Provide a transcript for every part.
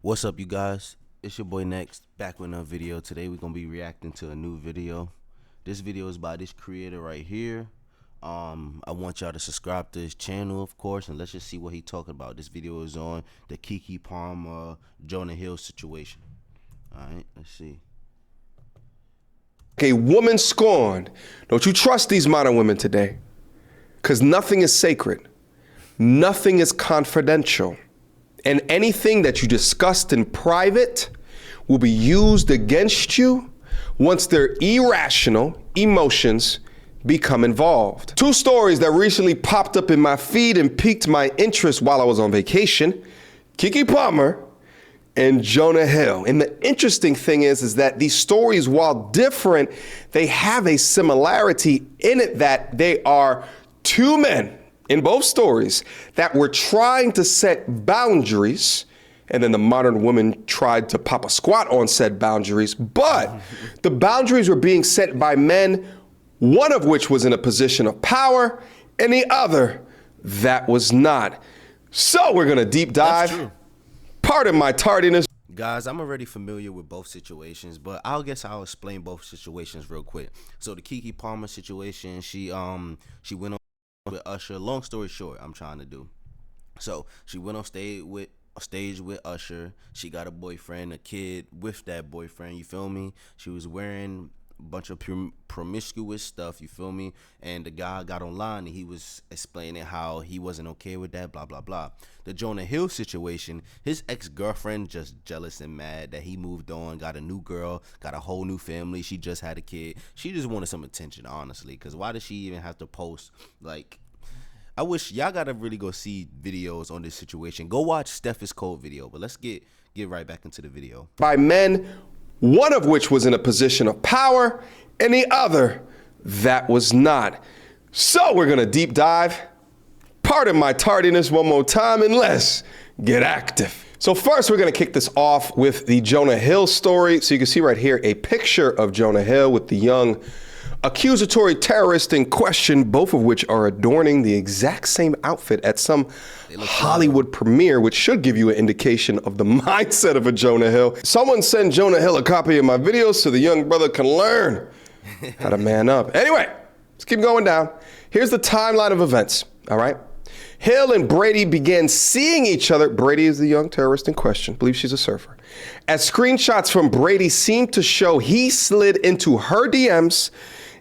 What's up, you guys? It's your boy Next, back with another video. Today we're gonna be reacting to a new video. This video is by this creator right here. I want y'all to subscribe to his channel, of course, and let's just see what he talking about. This video is on the Keke Palmer Jonah Hill situation. Alright, let's see. A woman scorned. Don't you trust these modern women today? Because nothing is sacred. Nothing is confidential. And anything that you discussed in private will be used against you once their irrational emotions become involved. Two stories that recently popped up in my feed and piqued my interest while I was on vacation: Keke Palmer and Jonah Hill. And the interesting thing is that these stories, while different, they have a similarity in it that they are two men in both stories that were trying to set boundaries, and then the modern woman tried to pop a squat on said boundaries, but the boundaries were being set by men, one of which was in a position of power, and the other that was not. So we're gonna deep dive. Pardon my tardiness. Guys, I'm already familiar with both situations, but I'll explain both situations real quick. So the Keke Palmer situation, she went on with Usher. Long story short, I'm trying to do. So she went on stage with Usher. She got a boyfriend, a kid with that boyfriend. You feel me? She was wearing a bunch of promiscuous stuff. You feel me? And the guy got online and he was explaining how he wasn't okay with that. Blah blah blah. The Jonah Hill situation, his ex-girlfriend just jealous and mad that he moved on, got a new girl, got a whole new family. She just had a kid. She just wanted some attention, honestly. Because why does she even have to post? Like, I wish y'all gotta really go see videos on this situation. Go watch Steph is Cold video. But let's get right back into the video. By men, one of which was in a position of power, and the other that was not. So we're gonna deep dive. Pardon my tardiness one more time, and let's get active. So first, we're gonna kick this off with the Jonah Hill story. So you can see right here a picture of Jonah Hill with the young accusatory terrorist in question, both of which are adorning the exact same outfit at some Hollywood premiere, which should give you an indication of the mindset of a Jonah Hill. Someone send Jonah Hill a copy of my videos so the young brother can learn how to man up. Anyway, let's keep going down. Here's the timeline of events, all right? Hill and Brady began seeing each other. Brady is the young terrorist in question. I believe she's a surfer. As screenshots from Brady seemed to show, he slid into her DMs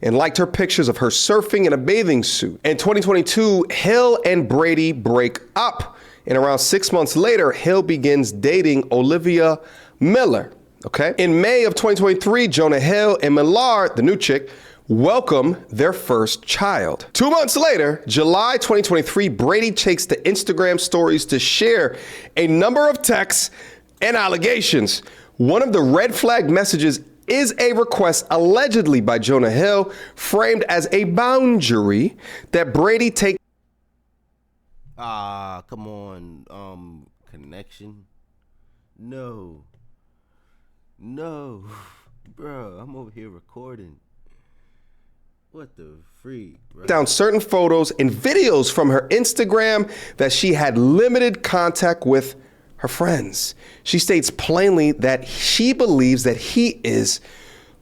and liked her pictures of her surfing in a bathing suit. In 2022, Hill and Brady break up. And around 6 months later, Hill begins dating Olivia Miller, okay? In May of 2023, Jonah Hill and Millard, the new chick, welcome their first child. 2 months later, July 2023, Brady takes to Instagram stories to share a number of texts and allegations. One of the red flag messages is a request allegedly by Jonah Hill, framed as a boundary that Brady take. Come on, connection. No, bro, I'm over here recording. What the freak, bro? Down certain photos and videos from her Instagram that she had limited contact with her friends. She states plainly that she believes that he is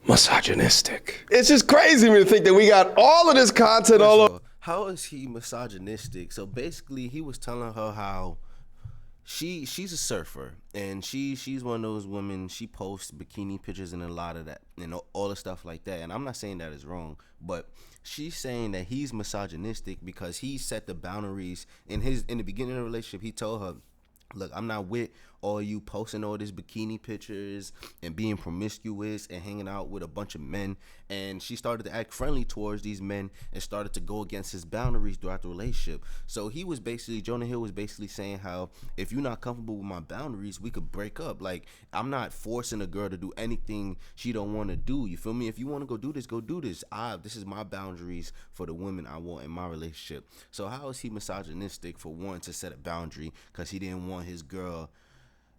misogynistic. It's just crazy to me to think that we got all of this content all over. How is he misogynistic? So basically, he was telling her how she's a surfer, and she's one of those women. She posts bikini pictures and a lot of that, and all the stuff like that. And I'm not saying that is wrong, but she's saying that he's misogynistic because he set the boundaries in the beginning of the relationship. He told her, look, I'm not with all you posting all these bikini pictures and being promiscuous and hanging out with a bunch of men. And she started to act friendly towards these men and started to go against his boundaries throughout the relationship. So Jonah Hill was basically saying how, if you're not comfortable with my boundaries, we could break up. Like, I'm not forcing a girl to do anything she don't want to do. You feel me? If you want to go do this, go do this. This is my boundaries for the women I want in my relationship. So how is he misogynistic for wanting to set a boundary because he didn't want his girl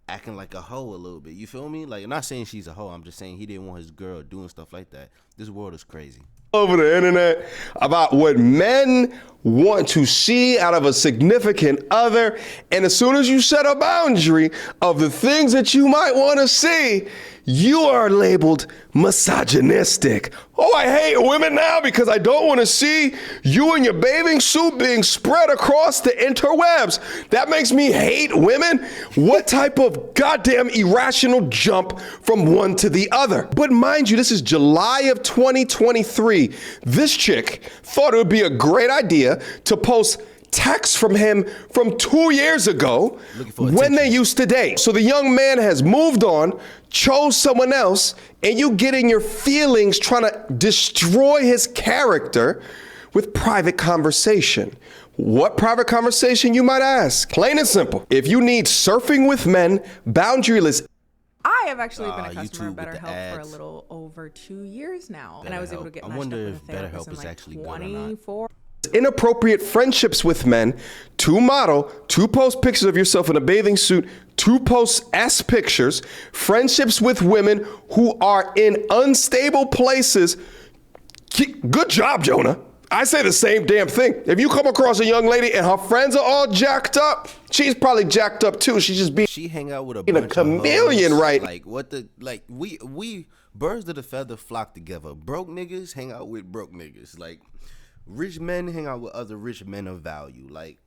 acting like a hoe a little bit? You feel me? Like, I'm not saying she's a hoe. I'm just saying he didn't want his girl doing stuff like that. This world is crazy. over the internet about what men want to see out of a significant other. And as soon as you set a boundary of the things that you might want to see, you are labeled misogynistic. Oh, I hate women now because I don't want to see you in your bathing suit being spread across the interwebs. That makes me hate women? What type of goddamn irrational jump from one to the other? But mind you, this is July of 2023. This chick thought it would be a great idea to post texts from him from 2 years ago when they used to date. So the young man has moved on, chose someone else, and you get in your feelings trying to destroy his character with private conversation. What private conversation, you might ask? Plain and simple. If you need surfing with men, boundaryless. I have actually been a customer of YouTube with the BetterHelp for a ads. little over 2 years now, and I was able to get I matched up wonder with a if therapist BetterHelp in is like actually good or not. 24. Inappropriate friendships with men, to model, to post pictures of yourself in a bathing suit, to post ass pictures, friendships with women who are in unstable places. Good job, Jonah. I say the same damn thing. If you come across a young lady and her friends are all jacked up, she's probably jacked up too. She's just being She hang out with a a bunch chameleon, of hoes. right? Like what the we birds of the feather flock together. Broke niggas hang out with broke niggas. Like rich men hang out with other rich men of value. Like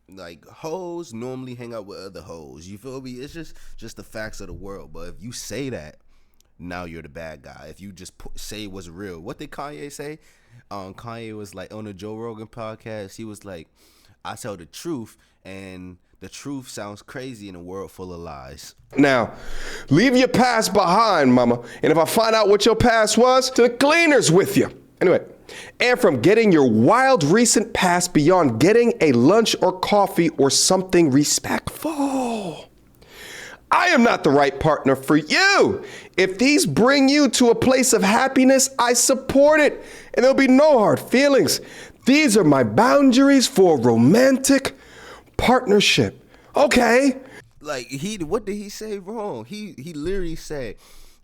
hoes normally hang out with other hoes. You feel me? It's just the facts of the world. But if you say that, now you're the bad guy. If you just say what's real. What did Kanye say? Kanye was like on the Joe Rogan podcast. He was like, I tell the truth, and the truth sounds crazy in a world full of lies. Now, leave your past behind, mama. And if I find out what your past was, to the cleaners with you. Anyway, and from getting your wild recent past beyond getting a lunch or coffee or something respectful. I am not the right partner for you. If these bring you to a place of happiness, I support it. And there'll be no hard feelings. These are my boundaries for romantic partnership. Okay. Like what did he say wrong? He literally said,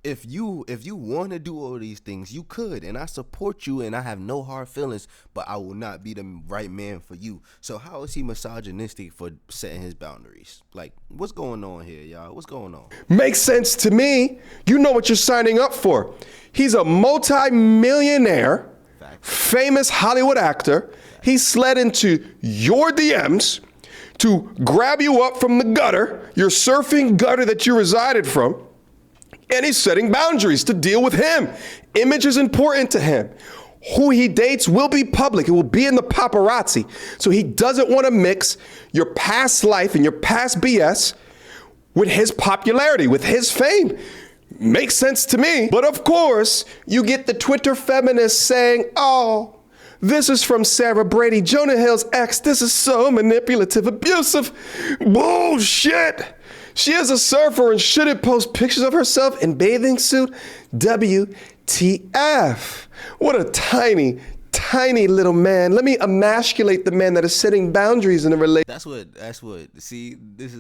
if you want to do all these things, you could, and I support you, and I have no hard feelings, but I will not be the right man for you. So how is he misogynistic for setting his boundaries? Like, what's going on here, y'all? What's going on? Makes sense to me. You know what you're signing up for. He's a multi-millionaire, famous Hollywood actor. He slid into your DMs to grab you up from the gutter, your surfing gutter that you resided from. And he's setting boundaries to deal with him. Image is important to him. Who he dates will be public. It will be in the paparazzi. So he doesn't want to mix your past life and your past BS with his popularity, with his fame. Makes sense to me. But of course, you get the Twitter feminists saying, oh, this is from Sarah Brady, Jonah Hill's ex. This is so manipulative, abusive. Bullshit. She is a surfer and shouldn't post pictures of herself in bathing suit. WTF. What a tiny, tiny little man. Let me emasculate the man that is setting boundaries in a relationship. That's what. See, this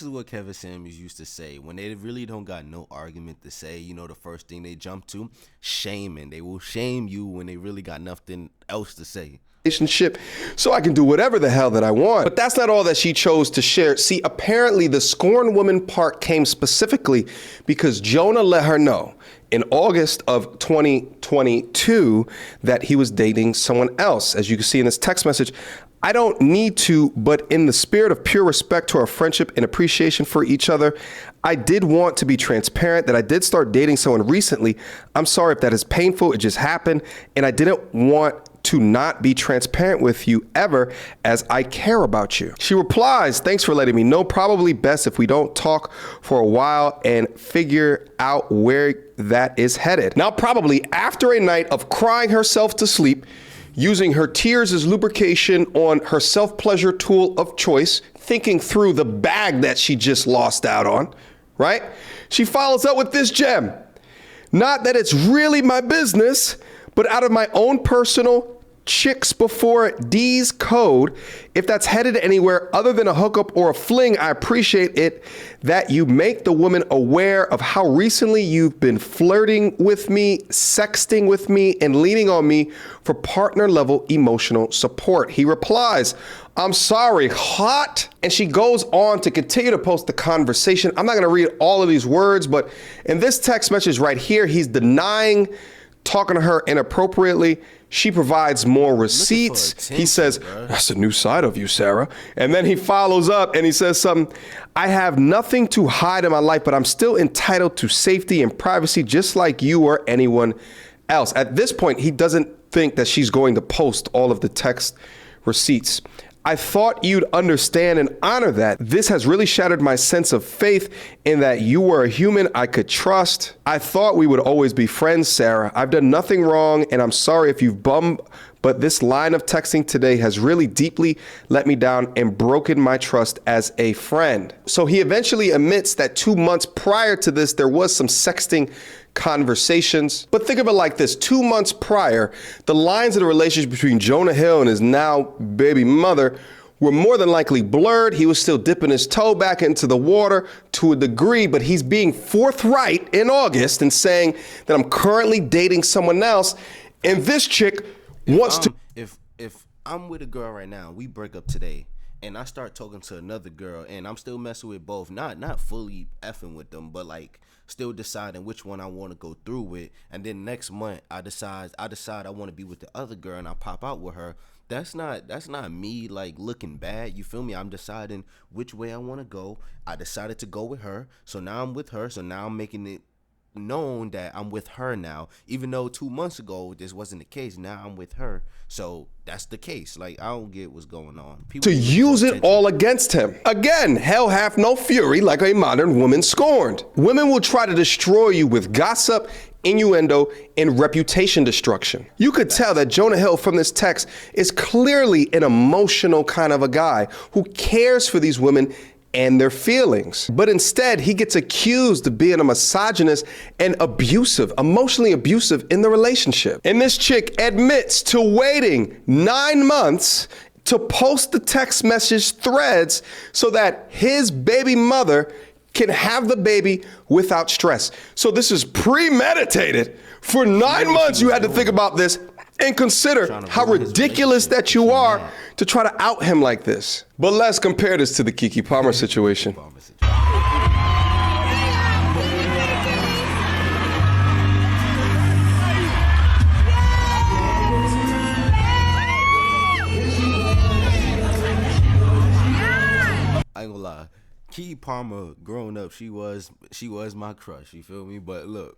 is what Kevin Samuels used to say. When they really don't got no argument to say, you know, the first thing they jump to, shaming. They will shame you when they really got nothing else to say. Relationship, so I can do whatever the hell that I want. But that's not all that she chose to share. See, apparently the scorn woman part came specifically because Jonah let her know in August of 2022 that he was dating someone else. As you can see in this text message, I don't need to, but in the spirit of pure respect to our friendship and appreciation for each other, I did want to be transparent that I did start dating someone recently. I'm sorry if that is painful. It just happened. And I didn't want to not be transparent with you ever, as I care about you. She replies, thanks for letting me know. Probably best if we don't talk for a while and figure out where that is headed. Now, probably after a night of crying herself to sleep, using her tears as lubrication on her self-pleasure tool of choice, thinking through the bag that she just lost out on, right? She follows up with this gem. Not that it's really my business, but out of my own personal chicks before D's code. If that's headed anywhere other than a hookup or a fling, I appreciate it that you make the woman aware of how recently you've been flirting with me, sexting with me, and leaning on me for partner level emotional support. He replies, I'm sorry, hot. And she goes on to continue to post the conversation. I'm not going to read all of these words, but in this text message right here, he's denying talking to her inappropriately. She provides more receipts. He says, that's a new side of you, Sarah. And then he follows up and he says something, I have nothing to hide in my life, but I'm still entitled to safety and privacy just like you or anyone else. At this point, he doesn't think that she's going to post all of the text receipts. I thought you'd understand and honor that. This has really shattered my sense of faith in that you were a human I could trust. I thought we would always be friends, Sarah. I've done nothing wrong, and I'm sorry if you've bummed, but this line of texting today has really deeply let me down and broken my trust as a friend. So he eventually admits that 2 months prior to this, there was some sexting conversations. But think of it like this. 2 months prior, the lines of the relationship between Jonah Hill and his now baby mother were more than likely blurred. He was still dipping his toe back into the water to a degree, but he's being forthright in August and saying that I'm currently dating someone else. And this chick wants to... If I'm with a girl right now, we break up today, and I start talking to another girl, and I'm still messing with both, not fully effing with them, but like still deciding which one I want to go through with, and then next month I decide I want to be with the other girl, and I pop out with her. That's not me like looking bad. You feel me? I'm deciding which way I want to go. I decided to go with her, so now I'm with her. So now I'm making it known that I'm with her now, even though 2 months ago this wasn't the case. Now I'm with her, so that's the case. Like, I don't get what's going on. People to use it all against him. Again, hell hath no fury like a modern woman scorned. Women will try to destroy you with gossip, innuendo, and reputation destruction. You could tell that Jonah Hill from this text is clearly an emotional kind of a guy who cares for these women and their feelings. But instead, he gets accused of being a misogynist and abusive, emotionally abusive in the relationship. And this chick admits to waiting 9 months to post the text message threads so that his baby mother can have the baby without stress. So this is premeditated. For 9 months, you had to think about this and consider how ridiculous that you are to try to out him like this. But let's compare this to the Keke Palmer situation. I ain't gonna lie, Keke Palmer, growing up, she was my crush. You feel me? But look,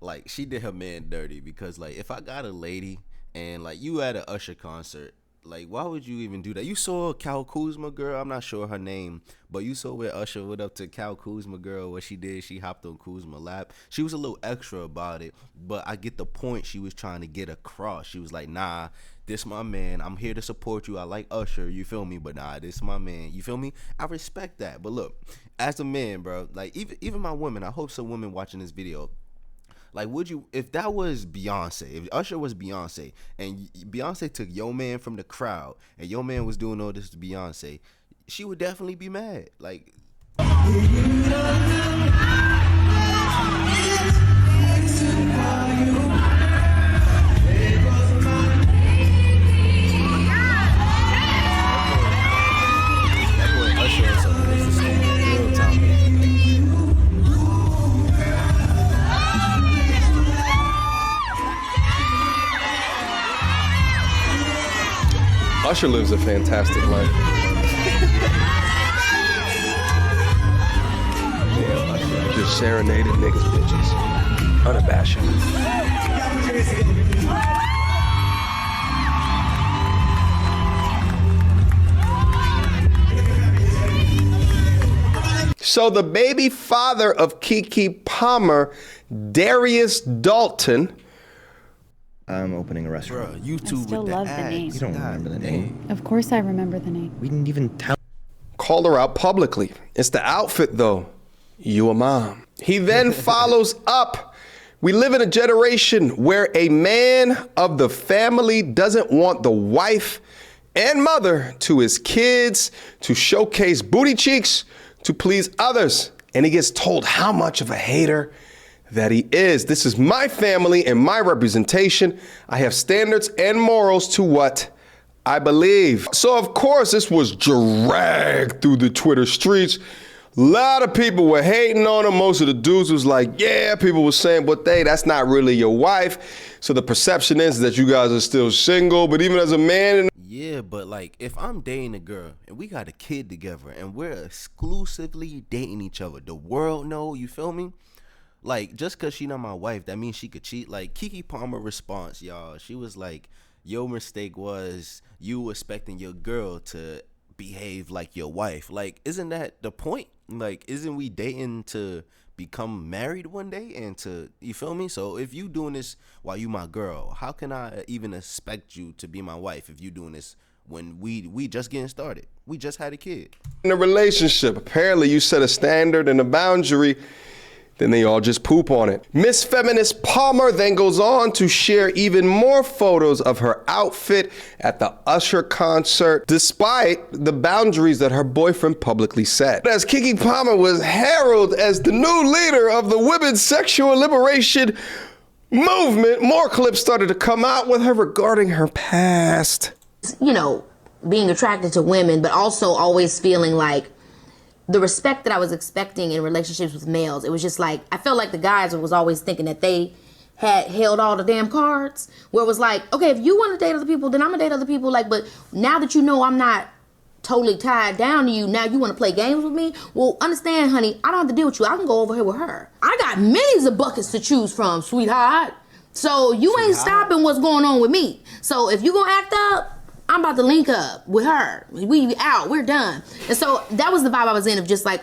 like, she did her man dirty, because like, if I got a lady and like you at an Usher concert, like, why would you even do that? You saw Cal Kuzma girl, I'm not sure her name, but you saw where Usher went up to Cal Kuzma girl, what she did, she hopped on Kuzma lap. She was a little extra about it, but I get the point she was trying to get across. She was like, nah, this my man, I'm here to support you, I like Usher, you feel me, but nah, this my man, you feel me? I respect that. But look, as a man, bro, like, even my women, I hope some women watching this video, like, would you, if that was Beyonce, if Usher was Beyonce, and Beyonce took your man from the crowd, and your man was doing all this to Beyonce, she would definitely be mad. Like, Usher lives a fantastic life. Just serenaded niggas, bitches. Unabashed. So the baby father of Keke Palmer, Darius Dalton, I'm opening a restaurant. bro, YouTube I still with the love the ads. name. You don't remember the name. Of course I remember the name. We didn't even tell. called her out publicly. It's the outfit though. You a mom. He then follows up We live in a generation where a man of the family doesn't want the wife and mother to his kids to showcase booty cheeks to please others. And he gets told how much of a hater that he is. This is my family and my representation. I have standards and morals to what I believe. So of course this was dragged through the Twitter streets. A lot of people were hating on him. Most of the dudes was like, yeah, people were saying, but that's not really your wife. So the perception is that you guys are still single, but even as a man. Yeah, but like if I'm dating a girl and we got a kid together and we're exclusively dating each other, the world know, you feel me? Like just cause she not my wife, that means she could cheat. Like Keke Palmer response, y'all. She was like, your mistake was you expecting your girl to behave like your wife. Like, isn't that the point? Like, isn't we dating to become married one day and to, you feel me? So if you doing this while you my girl, how can I even expect you to be my wife if you doing this when we just getting started? We just had a kid. In a relationship, apparently you set a standard and a boundary, then they all just poop on it. Miss Feminist Palmer then goes on to share even more photos of her outfit at the Usher concert, despite the boundaries that her boyfriend publicly set. As Keke Palmer was heralded as the new leader of the women's sexual liberation movement, more clips started to come out with her regarding her past. You know, being attracted to women, but also always feeling like the respect that I was expecting in relationships with males, it was just like, I felt like the guys was always thinking that they had held all the damn cards, where it was like, okay, if you want to date other people, then I'm gonna date other people, like, but now that you know I'm not totally tied down to you, now you want to play games with me? Well, understand, honey, I don't have to deal with you. I can go over here with her. I got millions of buckets to choose from, sweetheart. So you ain't stopping what's going on with me. So if you gonna act up, I'm about to link up with her. We out, we're done. And so that was the vibe I was in, of just like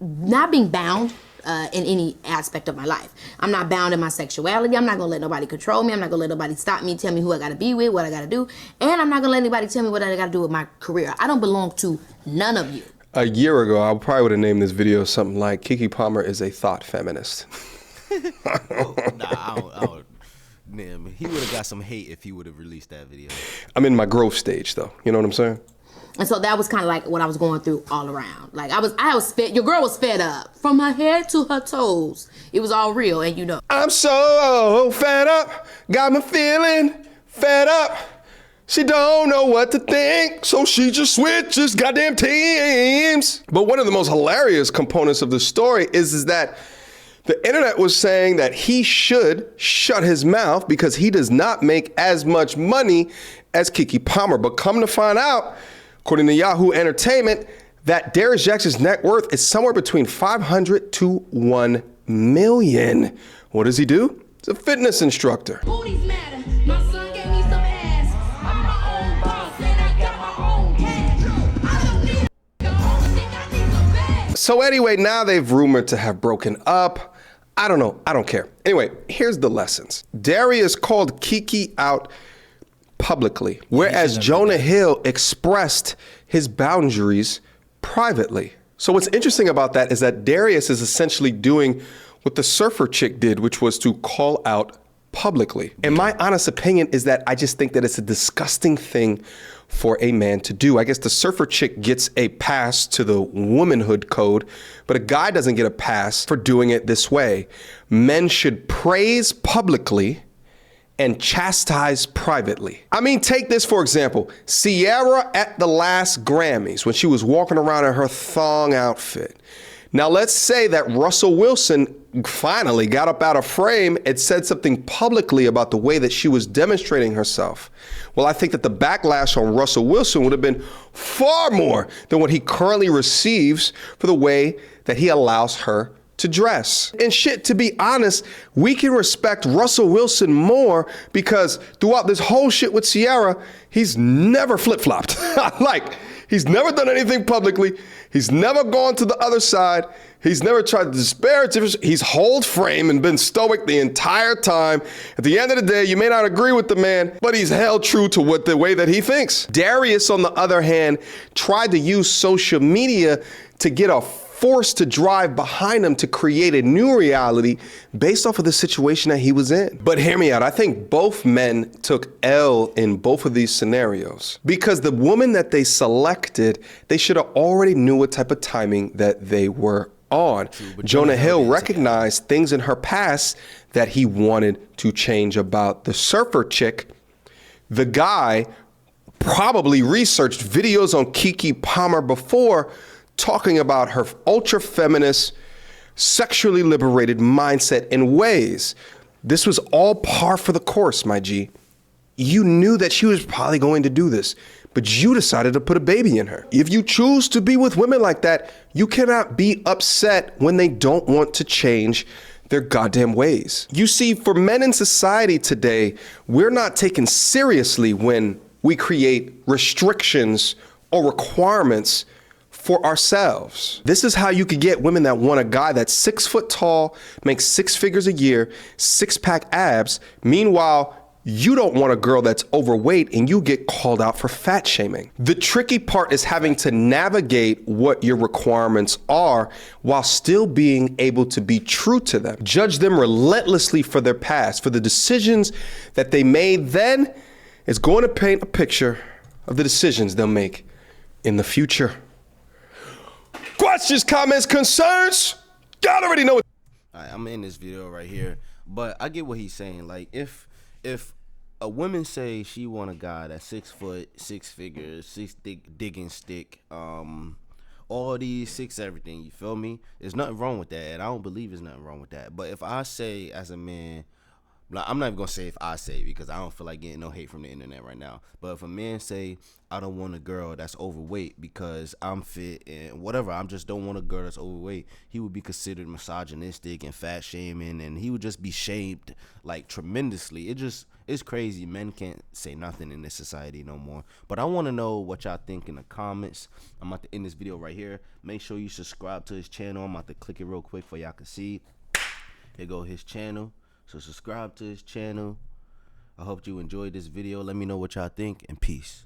not being bound in any aspect of my life. I'm not bound in my sexuality. I'm not gonna let nobody control me. I'm not gonna let nobody stop me, tell me who I gotta be with, what I gotta do. And I'm not gonna let anybody tell me what I gotta do with my career. I don't belong to none of you. A year ago, I probably would have named this video something like, Keke Palmer is a thought feminist. I don't. Man, he would have got some hate if he would have released that video. I'm in my growth stage though. You know what I'm saying? And so that was kind of like what I was going through all around. Like I was fed, your girl was fed up from her head to her toes. It was all real, and you know. I'm so fed up, got me feeling fed up. She don't know what to think, so she just switches goddamn teams. But one of the most hilarious components of the story is that the internet was saying that he should shut his mouth because he does not make as much money as Keke Palmer. But come to find out, according to Yahoo Entertainment, that Darius Jackson's net worth is somewhere between $500 to $1 million. What does he do? He's a fitness instructor. Booties matter. My son gave me some ass. I'm my own boss and I got my own cash. I don't need a only thing I need some bags. So anyway, now they've rumored to have broken up. I don't know. I don't care. Anyway, here's the lessons. Darius called Keke out publicly, whereas Jonah Hill expressed his boundaries privately. So what's interesting about that is that Darius is essentially doing what the surfer chick did, which was to call out publicly. And my honest opinion is that I just think that it's a disgusting thing for a man to do. I guess the surfer chick gets a pass to the womanhood code, but a guy doesn't get a pass for doing it this way. Men should praise publicly and chastise privately. I mean, take this for example. Ciara at the last Grammys when she was walking around in her thong outfit. Now let's say that Russell Wilson finally got up out of frame and said something publicly about the way that she was demonstrating herself. Well, I think that the backlash on Russell Wilson would have been far more than what he currently receives for the way that he allows her to dress. And shit, to be honest, we can respect Russell Wilson more because throughout this whole shit with Ciara, he's never flip-flopped. Like, he's never done anything publicly. He's never gone to the other side. He's never tried to disparage. He's hold frame and been stoic the entire time. At the end of the day, you may not agree with the man, but he's held true to what the way that he thinks. Darius, on the other hand, tried to use social media to get a forced to drive behind him to create a new reality based off of the situation that he was in. But hear me out. I think both men took L in both of these scenarios because the woman that they selected, they should have already knew what type of timing that they were on. Jonah Hill recognized things in her past that he wanted to change about the surfer chick. The guy probably researched videos on Keke Palmer before, talking about her ultra-feminist, sexually liberated mindset and ways. This was all par for the course, my G. You knew that she was probably going to do this, but you decided to put a baby in her. If you choose to be with women like that, you cannot be upset when they don't want to change their goddamn ways. You see, for men in society today, we're not taken seriously when we create restrictions or requirements for ourselves. This is how you could get women that want a guy that's 6 foot tall, makes 6 figures a year, 6-pack abs. Meanwhile, you don't want a girl that's overweight and you get called out for fat shaming. The tricky part is having to navigate what your requirements are while still being able to be true to them. Judge them relentlessly for their past, for the decisions that they made then. It's going to paint a picture of the decisions they'll make in the future. Questions, comments, concerns? Y'all already know what. I'm in this video right here, but I get what he's saying. Like, if a woman say she want a guy that's 6 foot, 6 figures, 6 digging stick, all these 6 everything, you feel me? There's nothing wrong with that, and I don't believe there's nothing wrong with that. But if I say as a man, I'm not even gonna say if I say, because I don't feel like getting no hate from the internet right now. But if a man say, I don't want a girl that's overweight because I'm fit and whatever, I just don't want a girl that's overweight, he would be considered misogynistic and fat shaming, and he would just be shamed like tremendously. It's crazy. Men can't say nothing in this society no more. But I want to know what y'all think in the comments. I'm about to end this video right here. Make sure you subscribe to his channel. I'm about to click it real quick for y'all can see. Here go his channel. So subscribe to his channel. I hope you enjoyed this video. Let me know what y'all think, and peace.